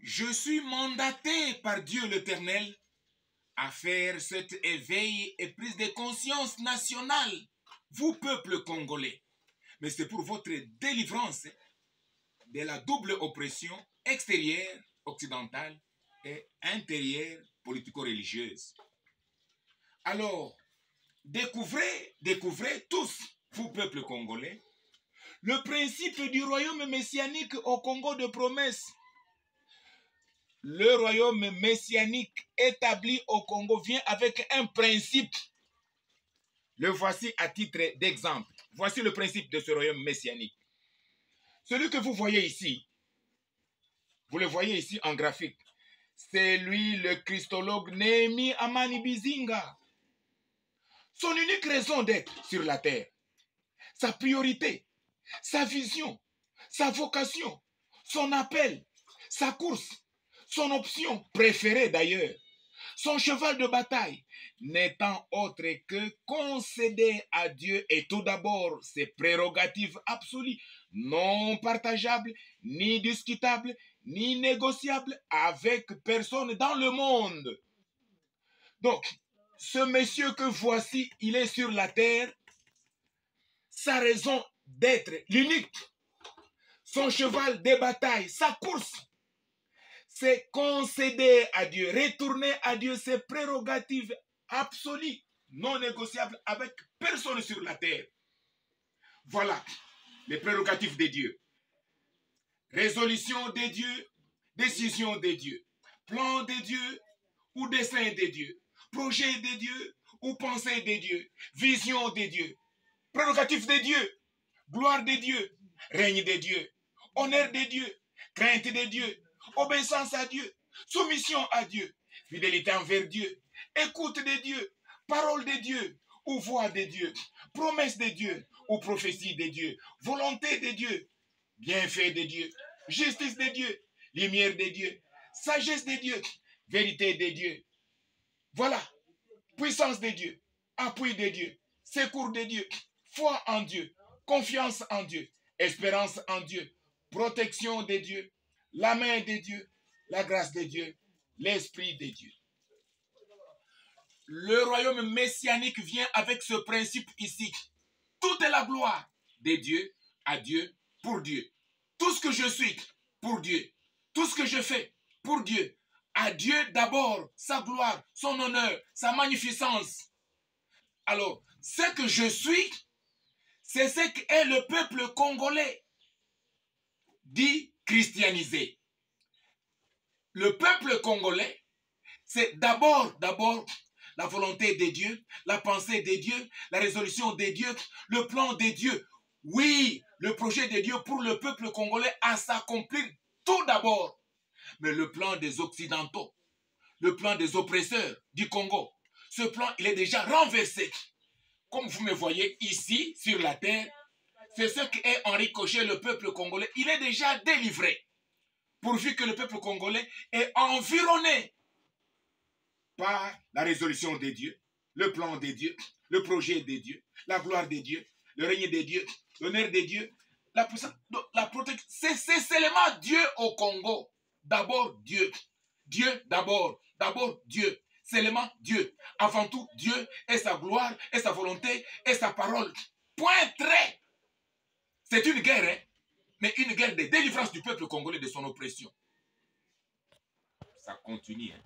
Je suis mandaté par Dieu l'Éternel à faire cet éveil et prise de conscience nationale, vous peuple congolais. Mais c'est pour votre délivrance de la double oppression extérieure, occidentale et intérieure, politico-religieuse. Alors, découvrez tous, vous peuple congolais, le principe du royaume messianique au Congo de promesse. Le royaume messianique établi au Congo vient avec un principe. Le voici à titre d'exemple. Voici le principe de ce royaume messianique. Celui que vous voyez ici, vous le voyez ici en graphique, c'est lui le christologue Néhémie Amani Bizinga. Son unique raison d'être sur la terre, sa priorité, sa vision, sa vocation, son appel, sa course, son option préférée d'ailleurs, son cheval de bataille, n'étant autre que concéder à Dieu et tout d'abord ses prérogatives absolues, non partageables, ni discutables, ni négociables avec personne dans le monde. Donc, ce monsieur que voici, il est sur la terre, sa raison d'être, l'unique, son cheval de bataille, sa course, c'est concéder à Dieu, retourner à Dieu ses prérogatives absolues, non négociables avec personne sur la terre. Voilà les prérogatives de Dieu. Résolution de Dieu, décision de Dieu, plan de Dieu ou dessein de Dieu, projet de Dieu ou pensée de Dieu, vision de Dieu, prérogative de Dieu, gloire de Dieu, règne de Dieu, honneur de Dieu, crainte de Dieu, obéissance à Dieu, soumission à Dieu, fidélité envers Dieu, écoute de Dieu, parole de Dieu ou voix de Dieu, promesse de Dieu ou prophétie de Dieu, volonté de Dieu, bienfait de Dieu, justice de Dieu, lumière de Dieu, sagesse de Dieu, vérité de Dieu. Voilà, puissance de Dieu, appui de Dieu, secours de Dieu, foi en Dieu, confiance en Dieu, espérance en Dieu, protection de Dieu, la main de Dieu, la grâce de Dieu, l'esprit de Dieu. Le royaume messianique vient avec ce principe ici. Toute la gloire de Dieu à Dieu, pour Dieu. Tout ce que je suis, pour Dieu. Tout ce que je fais, pour Dieu. À Dieu d'abord, sa gloire, son honneur, sa magnificence. Alors, ce que je suis, c'est ce qu'est le peuple congolais, dit christianisé. Le peuple congolais, c'est d'abord la volonté de Dieu, la pensée de Dieu, la résolution de Dieu, le plan de Dieu. Oui, le projet de Dieu pour le peuple congolais à s'accomplir tout d'abord. Mais le plan des Occidentaux, le plan des oppresseurs du Congo, ce plan, il est déjà renversé. Comme vous me voyez ici, sur la terre, c'est ce qu'est en ricochet le peuple congolais. Il est déjà délivré. Pourvu que le peuple congolais est environné par la résolution de Dieu, le plan de Dieu, le projet de Dieu, la gloire de Dieu, le règne de Dieu, l'honneur de Dieu, la puissance, la protection. C'est seulement Dieu au Congo. D'abord Dieu. Dieu d'abord. D'abord Dieu. Seulement Dieu. Avant tout Dieu et sa gloire et sa volonté et sa parole. Point trait. C'est une guerre, hein? Mais une guerre de délivrance du peuple congolais de son oppression. Ça continue, hein?